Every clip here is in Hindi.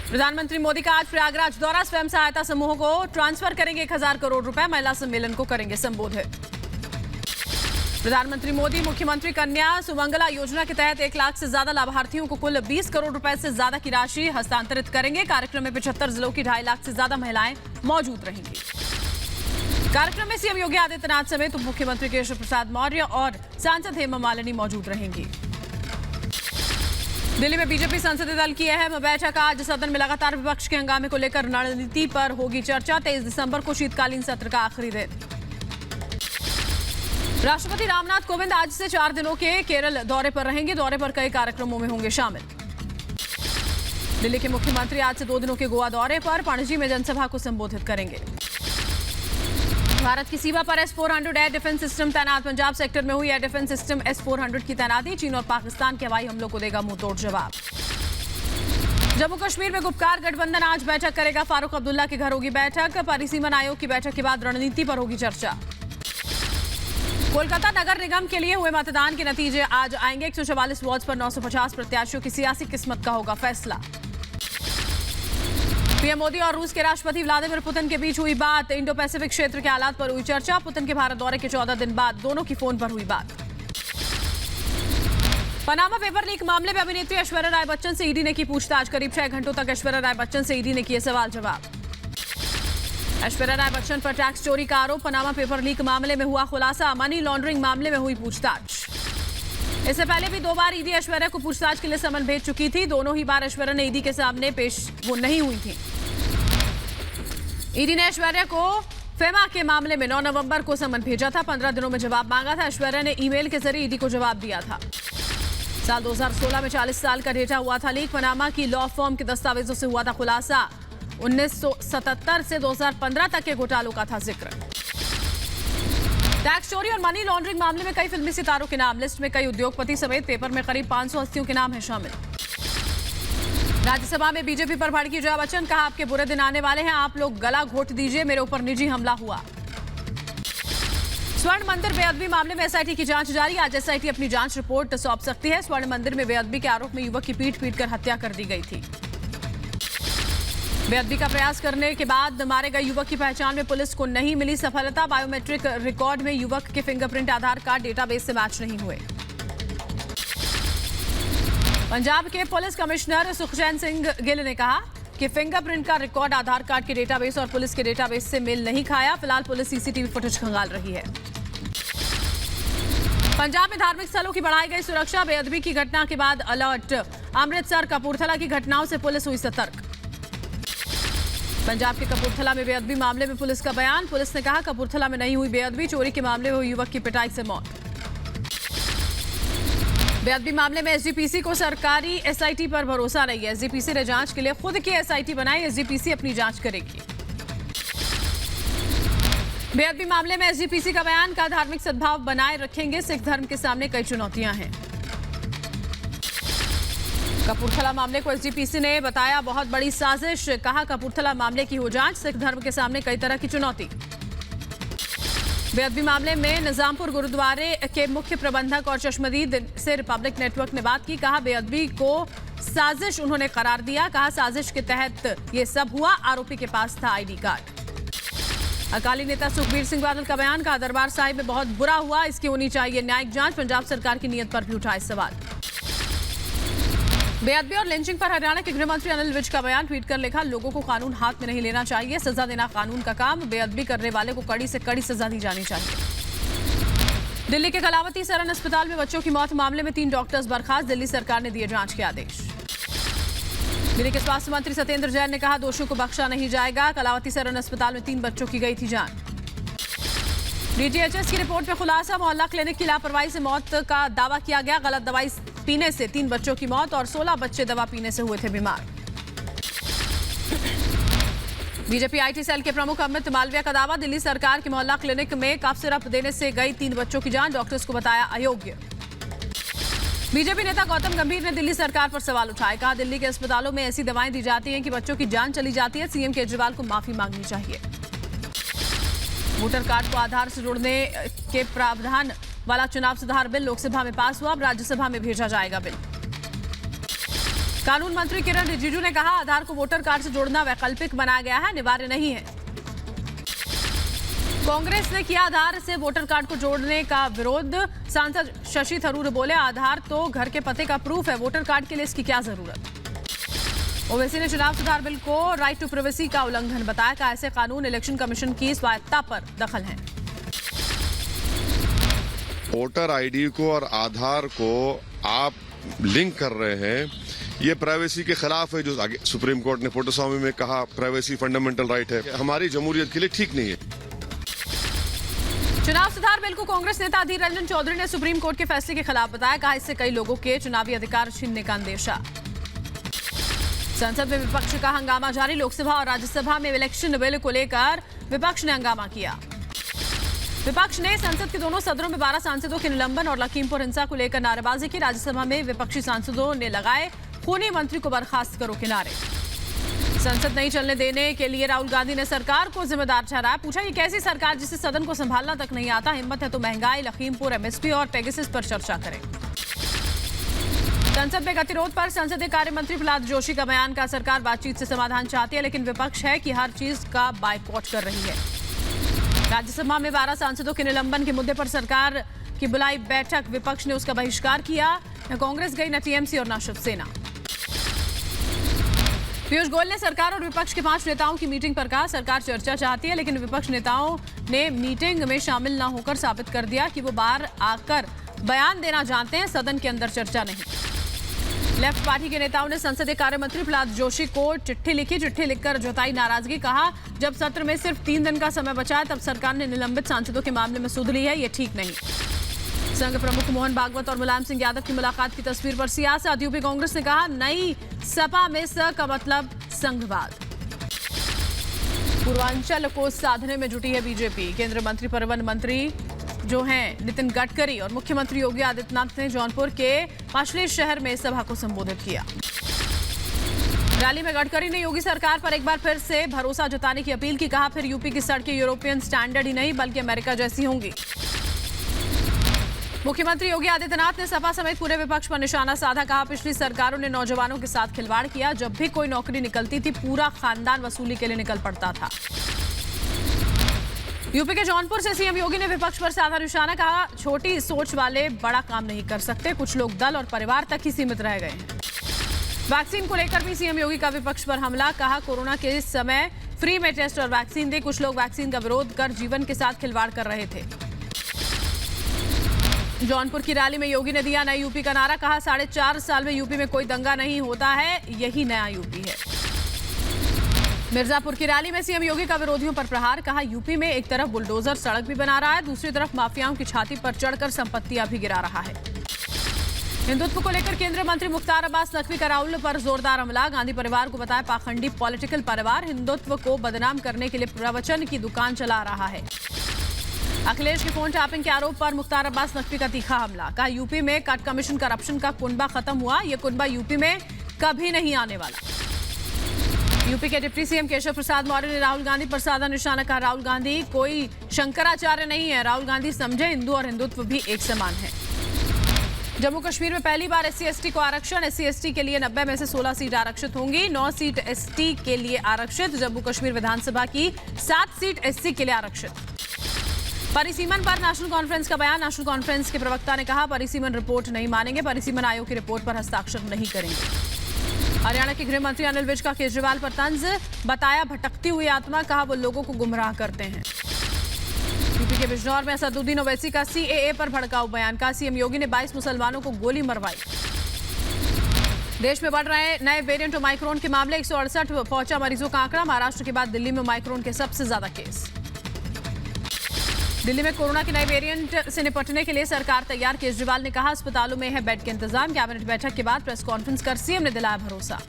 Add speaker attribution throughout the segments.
Speaker 1: प्रधानमंत्री मोदी का आज प्रयागराज दौरा। स्वयं सहायता समूहों को ट्रांसफर करेंगे 1000 करोड़ रुपए। महिला सम्मेलन को करेंगे संबोधित। प्रधानमंत्री मोदी मुख्यमंत्री कन्या सुमंगला योजना के तहत 1 लाख से ज्यादा लाभार्थियों को कुल 20 करोड़ रुपए से ज्यादा की राशि हस्तांतरित करेंगे। कार्यक्रम में 75 जिलों की 2.5 लाख से ज्यादा महिलाएं मौजूद रहेंगी। कार्यक्रम में सीएम योगी आदित्यनाथ समेत उप मुख्यमंत्री केशव प्रसाद मौर्य और सांसद हेमा मालिनी मौजूद रहेंगी। दिल्ली में बीजेपी संसदीय दल की अहम बैठक। आज सदन में लगातार विपक्ष के हंगामे को लेकर रणनीति पर होगी चर्चा। 23 दिसंबर को शीतकालीन सत्र का आखिरी दिन। राष्ट्रपति रामनाथ कोविंद आज से 4 दिनों के केरल दौरे पर रहेंगे। दौरे पर कई कार्यक्रमों में होंगे शामिल। दिल्ली के मुख्यमंत्री आज से 2 दिनों के गोवा दौरे पर पणजी में जनसभा को संबोधित करेंगे। भारत की सीमा पर S-400 एयर डिफेंस सिस्टम तैनात। पंजाब सेक्टर में हुई एयर डिफेंस सिस्टम S-400 की तैनाती। चीन और पाकिस्तान के हवाई हमलों को देगा मुंहतोड़ जवाब। जम्मू कश्मीर में गुपकार गठबंधन आज बैठक करेगा। फारूक अब्दुल्ला के घर होगी बैठक। परिसीमन आयोग की बैठक के बाद रणनीति पर होगी चर्चा। कोलकाता नगर निगम के लिए हुए मतदान के नतीजे आज आएंगे। 144 वार्ड पर 950 प्रत्याशियों की सियासी किस्मत का होगा फैसला। पीएम मोदी और रूस के राष्ट्रपति व्लादिमीर पुतिन के बीच हुई बात। इंडो पैसिफिक क्षेत्र के हालात पर हुई चर्चा। पुतिन के भारत दौरे के 14 दिन बाद दोनों की फोन पर हुई बात। पनामा पेपर लीक मामले में अभिनेत्री ऐश्वर्या राय बच्चन से ईडी ने की पूछताछ। करीब 6 घंटों तक ऐश्वर्या राय बच्चन से ईडी ने किए सवाल जवाब। ऐश्वर्या राय बच्चन पर टैक्स चोरी का आरोप। पनामा पेपर लीक मामले में हुआ खुलासा। मनी लॉन्ड्रिंग मामले में हुई पूछताछ। इससे पहले भी 2 बार ईडी ऐश्वर्या को पूछताछ के लिए समन भेज चुकी थी। दोनों ही बार ऐश्वर्या ने ईडी के सामने पेश वो नहीं हुई थी। ईडी ने ऐश्वर्या को फेमा के मामले में 9 नवंबर को समन भेजा था। 15 दिनों में जवाब मांगा था। ऐश्वर्या ने ईमेल के जरिए ईडी को जवाब दिया था। साल 2016 में 40 साल का डेटा हुआ था लीक। पनामा की लॉ फर्म के दस्तावेजों से हुआ था खुलासा। 1977 से 2015 तक के घोटालों का था जिक्र। टैक्स चोरी और मनी लॉन्ड्रिंग मामले में कई फिल्मी सितारों के नाम। लिस्ट में कई उद्योगपति समेत पेपर में करीब 500 हस्तियों के नाम हैं शामिल। राज्यसभा में बीजेपी पर भड़की जया बच्चन। कहा, आपके बुरे दिन आने वाले हैं, आप लोग गला घोट दीजिए, मेरे ऊपर निजी हमला हुआ। स्वर्ण मंदिर बेअदबी मामले में एसआईटी की जांच जारी। आज एसआईटी अपनी जांच रिपोर्ट सौंप सकती है। स्वर्ण मंदिर में बेअदबी के आरोप में युवक की पीट कर हत्या कर दी गई थी। बेअदबी का प्रयास करने के बाद मारे गए युवक की पहचान में पुलिस को नहीं मिली सफलता। बायोमेट्रिक रिकॉर्ड में युवक के फिंगरप्रिंट आधार कार्ड डेटाबेस से मैच नहीं हुए। पंजाब के पुलिस कमिश्नर सुखचैन सिंह गिल ने कहा कि फिंगरप्रिंट का रिकॉर्ड आधार कार्ड के डेटाबेस और पुलिस के डेटाबेस से मेल नहीं खाया। फिलहाल पुलिस सीसीटीवी फुटेज खंगाल रही है। पंजाब में धार्मिक स्थलों की बढ़ाई गई सुरक्षा। बेअदबी की घटना के बाद अलर्ट। अमृतसर कपूरथला की घटनाओं से पुलिस हुई सतर्क। पंजाब के कपूरथला में बेअदबी मामले में पुलिस का बयान। पुलिस ने कहा, कपूरथला में नहीं हुई बेअदबी। चोरी के मामले में हुई युवक की पिटाई से मौत। बेअदबी मामले में एसजीपीसी को सरकारी एसआईटी पर भरोसा नहीं है। एसजीपीसी ने जांच के लिए खुद की एसआईटी बनाई। एसजीपीसी अपनी जांच करेगी। बेअदबी मामले में एसजीपीसी का बयान। का धार्मिक सद्भाव बनाए रखेंगे। सिख धर्म के सामने कई चुनौतियां हैं। कपूरथला मामले को एसजीपीसी ने बताया बहुत बड़ी साजिश। कहा, कपूरथला मामले की हो जांच। सिख धर्म के सामने कई तरह की चुनौती। बेअदबी मामले में निजामपुर गुरुद्वारे के मुख्य प्रबंधक और चश्मदीद से रिपब्लिक नेटवर्क ने बात की। कहा, बेअदबी को साजिश उन्होंने करार दिया। कहा, साजिश के तहत ये सब हुआ। आरोपी के पास था आईडी कार्ड। अकाली नेता सुखबीर सिंह बादल का बयान। कहा, दरबार साहिब में बहुत बुरा हुआ, इसकी होनी चाहिए न्यायिक जांच। पंजाब सरकार की नीयत पर भी उठाए सवाल। बेअदबी और लिंचिंग पर हरियाणा के गृह मंत्री अनिल विज का बयान। ट्वीट कर लिखा, लोगों को कानून हाथ में नहीं लेना चाहिए, सजा देना कानून का काम। बेअदबी करने वाले को कड़ी से कड़ी सजा दी जानी चाहिए। दिल्ली के कलावती सरन अस्पताल में बच्चों की मौत मामले में 3 डॉक्टर्स बर्खास्त। दिल्ली सरकार ने दिए जांच के आदेश। दिल्ली के स्वास्थ्य मंत्री सत्येंद्र जैन ने कहा, दोषियों को बख्शा नहीं जाएगा। कलावती सरन अस्पताल में 3 बच्चों की गई थी जान। डीटीएचएस की रिपोर्ट में खुलासा। मोहल्ला क्लिनिक की लापरवाही से मौत का दावा किया गया। गलत दवाई पीने से 3 बच्चों की मौत और 16 बच्चे दवा पीने से हुए थे बीमार। बीजेपी आईटी सेल के प्रमुख अमित मालविया का दावा। दिल्ली सरकार के मोहल्ला क्लिनिक में कफ सिरप देने से गई 3 बच्चों की जान। डॉक्टर्स को बताया अयोग्य। बीजेपी नेता गौतम गंभीर ने दिल्ली सरकार पर सवाल उठाए। कहा, दिल्ली के अस्पतालों में ऐसी दवाएं दी जाती हैं कि बच्चों की जान चली जाती है। सीएम केजरीवाल को माफी मांगनी चाहिए। वोटर कार्ड को आधार से जोड़ने के प्रावधान वाला चुनाव सुधार बिल लोकसभा में पास हुआ। अब राज्यसभा में भेजा जाएगा बिल। कानून मंत्री किरण रिजिजू ने कहा, आधार को वोटर कार्ड से जोड़ना वैकल्पिक बनाया गया है, अनिवार्य नहीं है। कांग्रेस ने किया आधार से वोटर कार्ड को जोड़ने का विरोध। सांसद शशि थरूर बोले, आधार तो घर के पते का प्रूफ है, वोटर कार्ड के लिए इसकी क्या जरूरत। ओवैसी ने चुनाव सुधार बिल को राइट टू प्राइवेसी का उल्लंघन बताया, कहा ऐसे कानून इलेक्शन कमीशन की स्वायत्तता पर दखल है।
Speaker 2: वोटर आईडी को और आधार को आप लिंक कर रहे हैं, ये प्राइवेसी के खिलाफ है। जो आगे सुप्रीम कोर्ट ने फोटोस्वामी में कहा प्राइवेसी फंडामेंटल राइट है, हमारी जमहूरियत के लिए ठीक नहीं है।
Speaker 1: चुनाव सुधार बिल को कांग्रेस नेता अधीर रंजन चौधरी ने सुप्रीम कोर्ट के फैसले के खिलाफ बताया, कहा इससे कई लोगों के चुनावी अधिकार छीनने का अंदेशा। संसद में विपक्ष का हंगामा जारी, लोकसभा और राज्यसभा में इलेक्शन बिल को लेकर विपक्ष ने हंगामा किया। विपक्ष ने संसद के दोनों सदनों में 12 सांसदों के निलंबन और लखीमपुर हिंसा को लेकर नारेबाजी की। राज्यसभा में विपक्षी सांसदों ने लगाए खूनी मंत्री को बर्खास्त करो के नारे। संसद नहीं चलने देने के लिए राहुल गांधी ने सरकार को जिम्मेदार ठहराया, पूछा ये कैसी सरकार जिसे सदन को संभालना तक नहीं आता, हिम्मत है तो महंगाई, लखीमपुर, एमएसपी और पेगासस पर चर्चा करें। संसद में गतिरोध पर संसदीय कार्य मंत्री प्रहलाद जोशी का बयान, का सरकार बातचीत से समाधान चाहती है, लेकिन विपक्ष है कि हर चीज का बायकॉट कर रही है। राज्यसभा में 12 सांसदों के निलंबन के मुद्दे पर सरकार की बुलाई बैठक, विपक्ष ने उसका बहिष्कार किया। न कांग्रेस गई, न टीएमसी और न शिवसेना। पीयूष गोयल ने सरकार और विपक्ष के 5 नेताओं की मीटिंग पर कहा, सरकार चर्चा चाहती है, लेकिन विपक्ष नेताओं ने मीटिंग में शामिल न होकर साबित कर दिया कि वो बाहर आकर बयान देना जानते हैं, सदन के अंदर चर्चा नहीं। लेफ्ट पार्टी के नेताओं ने संसदीय कार्य मंत्री प्रहलाद जोशी को चिट्ठी लिखी, चिट्ठी लिखकर जताई नाराजगी, कहा जब सत्र में सिर्फ 3 दिन का समय बचा है तब सरकार ने निलंबित सांसदों के मामले में सुध ली है, ये ठीक नहीं। संघ प्रमुख मोहन भागवत और मुलायम सिंह यादव की मुलाकात की तस्वीर पर सियासत। यूपी कांग्रेस ने कहा, नई सपा में स का मतलब संघवाद। पूर्वांचल को साधने में जुटी है बीजेपी। केंद्रीय मंत्री परिवहन मंत्री जो हैं नितिन गडकरी और मुख्यमंत्री योगी आदित्यनाथ ने जौनपुर के मछली शहर में सभा को संबोधित किया। रैली में गडकरी ने योगी सरकार पर एक बार फिर से भरोसा जताने की अपील की, कहा फिर यूपी की सड़कें यूरोपियन स्टैंडर्ड ही नहीं बल्कि अमेरिका जैसी होंगी। मुख्यमंत्री योगी आदित्यनाथ ने सपा समेत पूरे विपक्ष पर निशाना साधा, कहा पिछली सरकारों ने नौजवानों के साथ खिलवाड़ किया, जब भी कोई नौकरी निकलती थी पूरा खानदान वसूली के लिए निकल पड़ता था। यूपी के जौनपुर से सीएम योगी ने विपक्ष पर साधा निशाना, कहा छोटी सोच वाले बड़ा काम नहीं कर सकते, कुछ लोग दल और परिवार तक ही सीमित रह गए हैं। वैक्सीन को लेकर भी सीएम योगी का विपक्ष पर हमला, कहा कोरोना के इस समय फ्री में टेस्ट और वैक्सीन दे, कुछ लोग वैक्सीन का विरोध कर जीवन के साथ खिलवाड़ कर रहे थे। जौनपुर की रैली में योगी ने दिया नए यूपी का नारा, कहा 4.5 साल में यूपी में कोई दंगा नहीं होता है, यही नया यूपी है। मिर्जापुर की रैली में सीएम योगी का विरोधियों पर प्रहार, कहा यूपी में एक तरफ बुलडोजर सड़क भी बना रहा है, दूसरी तरफ माफियाओं की छाती पर चढ़कर संपत्तियां भी गिरा रहा है। हिंदुत्व को लेकर केंद्रीय मंत्री मुख्तार अब्बास नकवी का राहुल पर जोरदार हमला, गांधी परिवार को बताया पाखंडी पॉलिटिकल परिवार, हिंदुत्व को बदनाम करने के लिए प्रवचन की दुकान चला रहा है। अखिलेश की फोन टैपिंग के आरोप पर मुख्तार अब्बास नकवी का तीखा हमला, कहा यूपी में कट कमीशन करप्शन का कुनबा खत्म हुआ, ये कुनबा यूपी में कभी नहीं आने वाला। यूपी के डिप्टी सीएम केशव प्रसाद मौर्य ने राहुल गांधी पर साधा निशाना, कहा राहुल गांधी कोई शंकराचार्य नहीं है, राहुल गांधी समझे हिंदू और हिंदुत्व भी एक समान है। जम्मू कश्मीर में पहली बार SC ST को आरक्षण, SC ST के लिए 90 में से 16 सीट आरक्षित होंगी, 9 सीट ST के लिए आरक्षित। जम्मू कश्मीर विधानसभा की 7 सीट SC के लिए आरक्षित। परिसीमन पर नेशनल कॉन्फ्रेंस का बयान, नेशनल कॉन्फ्रेंस के प्रवक्ता ने कहा परिसीमन रिपोर्ट नहीं मानेंगे, परिसीमन आयोग की रिपोर्ट पर हस्ताक्षर नहीं करेंगे। हरियाणा के गृह मंत्री अनिल विज का केजरीवाल पर तंज, बताया भटकती हुई आत्मा, कहा वो लोगों को गुमराह करते हैं। यूपी के बिजनौर में असदुद्दीन ओवैसी का CAA पर भड़काऊ बयान, का सीएम योगी ने 22 मुसलमानों को गोली मरवाई। देश में बढ़ रहे नए वेरिएंट ओमाइक्रोन के मामले, 168 पहुंचा मरीजों का आंकड़ा, महाराष्ट्र के बाद दिल्ली में ओमाइक्रोन के सबसे ज्यादा केस। दिल्ली में कोरोना के नए वेरिएंट से निपटने के लिए सरकार तैयार, केजरीवाल ने कहा अस्पतालों में है बेड के इंतजाम। कैबिनेट बैठक के बाद प्रेस कॉन्फ्रेंस कर सीएम ने दिलाया भरोसा।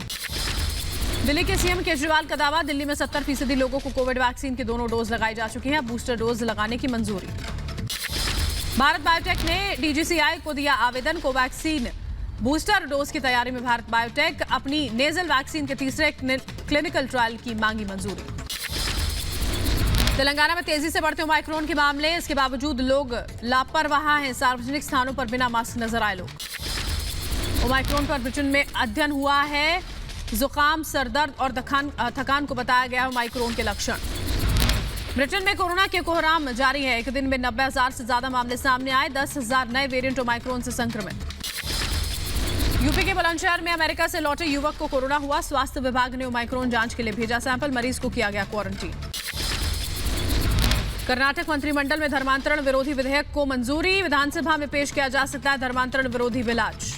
Speaker 1: दिल्ली के सीएम केजरीवाल का दावा, दिल्ली में 70% लोगों को कोविड वैक्सीन के दोनों डोज लगाई जा चुकी हैं, बूस्टर डोज लगाने की मंजूरी। भारत बायोटेक ने DGCI को दिया आवेदन, कोवैक्सीन बूस्टर डोज की तैयारी में भारत बायोटेक, अपनी नेजल वैक्सीन के तीसरे क्लिनिकल ट्रायल की मांगी मंजूरी। तेलंगाना में तेजी से बढ़ते ओमाइक्रोन के मामले, इसके बावजूद लोग लापरवाह हैं, सार्वजनिक स्थानों पर बिना मास्क नजर आए लोग। ओमाइक्रॉन पर ब्रिटेन में अध्ययन हुआ है। जुकाम, सरदर्द और थकान को बताया गया है ओमाइक्रॉन के लक्षण। ब्रिटेन में कोरोना के कोहराम जारी है। एक दिन में 90,000 से ज्यादा मामले सामने आए। 10,000 नए वेरिएंट ओमाइक्रॉन से संक्रमित। यूपी के बुलंदशहर में अमेरिका से लौटे युवक को कोरोना हुआ। स्वास्थ्य विभाग ने ओमाइक्रॉन जांच के लिए भेजा सैंपल। मरीज को किया गया क्वारंटीन। कर्नाटक मंत्रिमंडल में धर्मांतरण विरोधी विधेयक को मंजूरी। विधानसभा में पेश किया जा सकता है धर्मांतरण विरोधी बिल आज।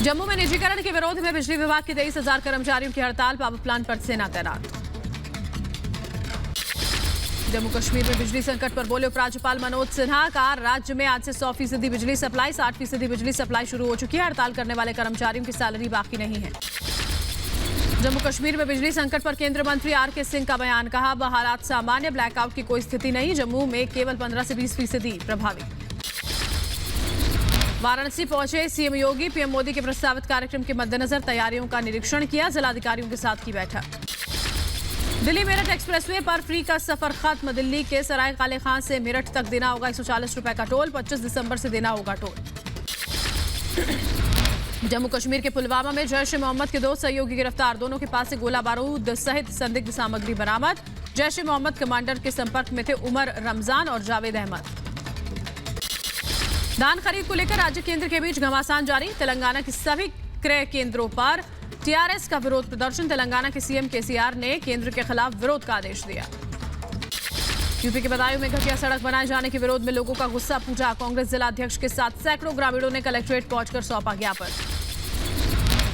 Speaker 1: जम्मू में निजीकरण के विरोध में बिजली विभाग के 23,000 कर्मचारियों की हड़ताल। पावर प्लांट पर सेना तैनात। जम्मू कश्मीर में बिजली संकट पर बोले उपराज्यपाल मनोज सिन्हा। कहा राज्य में आज से 100% बिजली सप्लाई, 60% बिजली सप्लाई शुरू हो चुकी है। हड़ताल करने वाले कर्मचारियों की सैलरी बाकी नहीं है। जम्मू कश्मीर में बिजली संकट पर केंद्रीय मंत्री आर.के. सिंह का बयान। कहा हालात सामान्य, ब्लैकआउट की कोई स्थिति नहीं। जम्मू में केवल 15 से 20% प्रभावी। वाराणसी पहुंचे सीएम योगी। पीएम मोदी के प्रस्तावित कार्यक्रम के मद्देनजर तैयारियों का निरीक्षण किया। जिलाधिकारियों के साथ की बैठक। दिल्ली मेरठ एक्सप्रेसवे पर फ्री का सफर खत्म। दिल्ली के सराय काले खान से मेरठ तक देना होगा 140 रुपए का टोल। 25 दिसंबर से देना होगा टोल। जम्मू कश्मीर के पुलवामा में जैश ए मोहम्मद के 2 सहयोगी गिरफ्तार। दोनों के पास से गोला बारूद सहित संदिग्ध सामग्री बरामद। जैश ए मोहम्मद कमांडर के संपर्क में थे उमर रमजान और जावेद अहमद। धान खरीद को लेकर राज्य केंद्र के बीच घमासान जारी। तेलंगाना के सभी क्रय केंद्रों पर टीआरएस का विरोध प्रदर्शन। तेलंगाना के सीएम केसीआर ने केंद्र के खिलाफ विरोध का आदेश दिया। यूपी के बदायूं में घटिया सड़क बनाए जाने के विरोध में लोगों का गुस्सा फूटा। कांग्रेस जिला अध्यक्ष के साथ सैकड़ों ग्रामीणों ने कलेक्ट्रेट पहुंचकर सौंपा ज्ञापन।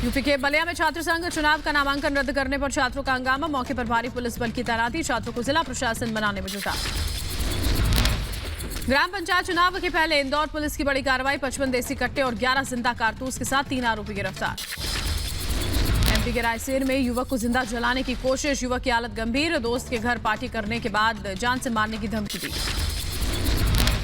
Speaker 1: यूपी के बलिया में छात्र संघ चुनाव का नामांकन रद्द करने पर छात्रों का हंगामा। मौके पर भारी पुलिस बल की तैनाती। छात्रों को जिला प्रशासन बनाने में जुटा। ग्राम पंचायत चुनाव के पहले इंदौर पुलिस की बड़ी कार्रवाई। 55 देसी कट्टे और 11 जिंदा कारतूस के साथ 3 आरोपी गिरफ्तार। एमपी के रायसेन में युवक को जिंदा जलाने की कोशिश। युवक की हालत गंभीर। दोस्त के घर पार्टी करने के बाद जान से मारने की धमकी दी।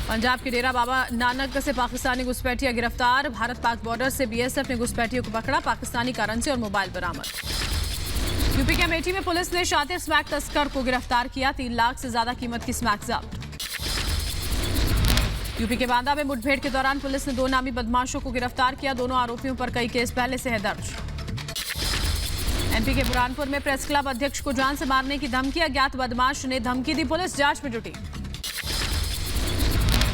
Speaker 1: पंजाब के डेरा बाबा नानक से पाकिस्तानी घुसपैठिया गिरफ्तार। भारत पाक बॉर्डर से बीएसएफ ने घुसपैठियों को पकड़ा। पाकिस्तानी करेंसी और मोबाइल बरामद। यूपी के अमेठी में पुलिस ने शातिर स्मैक तस्कर को गिरफ्तार किया। 3 लाख से ज्यादा कीमत की स्मैक जब्त। यूपी के बांदा में मुठभेड़ के दौरान पुलिस ने 2 नामी बदमाशों को गिरफ्तार किया। दोनों आरोपियों पर कई केस पहले से है दर्ज। एमपी के बुरहानपुर में प्रेस क्लब अध्यक्ष को जान से मारने की धमकी। अज्ञात बदमाश ने धमकी दी। पुलिस जांच में जुटी।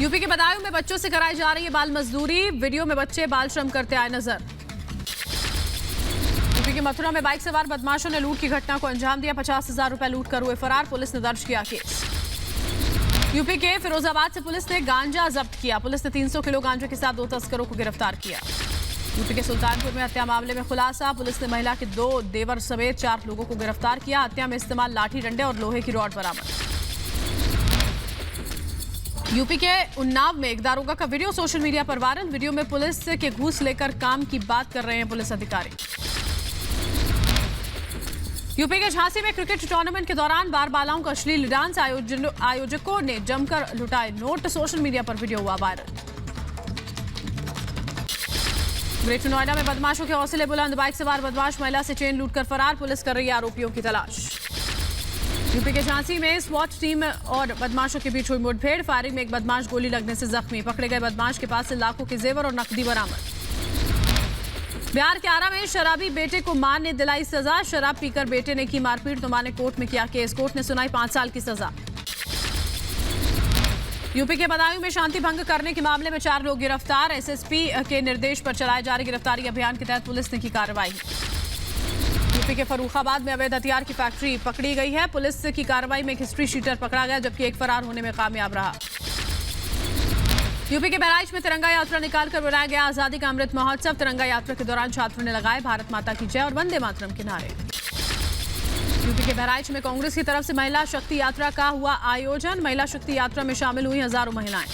Speaker 1: यूपी के बदायूं में बच्चों से कराई जा रही है बाल मजदूरी। वीडियो में बच्चे बाल श्रम करते आए नजर। यूपी के मथुरा में बाइक सवार बदमाशों ने लूट की घटना को अंजाम दिया। 50,000 रुपए लूट कर हुए फरार। पुलिस ने दर्ज किया केस। यूपी के फिरोजाबाद से पुलिस ने गांजा जब्त किया। पुलिस ने 300 किलो गांजे के साथ 2 तस्करों को गिरफ्तार किया। यूपी के सुल्तानपुर में हत्या मामले में खुलासा। पुलिस ने महिला के 2 देवर समेत 4 लोगों को गिरफ्तार किया। हत्या में इस्तेमाल लाठी डंडे और लोहे की रॉड बरामद। यूपी के उन्नाव में एक दारोगा का वीडियो सोशल मीडिया पर वायरल। वीडियो में पुलिस के घूस लेकर काम की बात कर रहे हैं पुलिस अधिकारी। यूपी के झांसी में क्रिकेट टूर्नामेंट के दौरान बारबालाओं का अश्लील डांस। आयोजकों ने जमकर लुटाए नोट। सोशल मीडिया पर वीडियो हुआ वायरल। ग्रेटर नोएडा में बदमाशों के हौसले बुलंद। बाइक सवार बदमाश महिला से चेन लूटकर फरार। पुलिस कर रही है आरोपियों की तलाश। यूपी के झांसी में स्वॉट टीम और बदमाशों के बीच हुई मुठभेड़। फायरिंग में एक बदमाश गोली लगने से जख्मी। पकड़े गए बदमाश के पास से लाखों के जेवर और नकदी बरामद। बिहार के आरा में शराबी बेटे को मां ने दिलाई सजा। शराब पीकर बेटे ने की मारपीट तो मां ने कोर्ट में किया केस। कोर्ट ने सुनाई 5 साल की सजा। यूपी के बदायूं में शांति भंग करने के मामले में 4 लोग गिरफ्तार। एसएसपी के निर्देश पर चलाए जा रहे गिरफ्तारी अभियान के तहत पुलिस ने की कार्रवाई। यूपी के फर्रुखाबाद में अवैध हथियार की फैक्ट्री पकड़ी गई है। पुलिस की कार्रवाई में एक हिस्ट्री शीटर पकड़ा गया जबकि एक फरार होने में कामयाब रहा। यूपी के बहराइच में तिरंगा यात्रा निकालकर बनाया गया आजादी का अमृत महोत्सव। तिरंगा यात्रा के दौरान छात्रों ने लगाए भारत माता की जय और वंदे मातरम के नारे। यूपी के बहराइच में कांग्रेस की तरफ से महिला शक्ति यात्रा का हुआ आयोजन। महिला शक्ति यात्रा में शामिल हुई हजारों महिलाएं।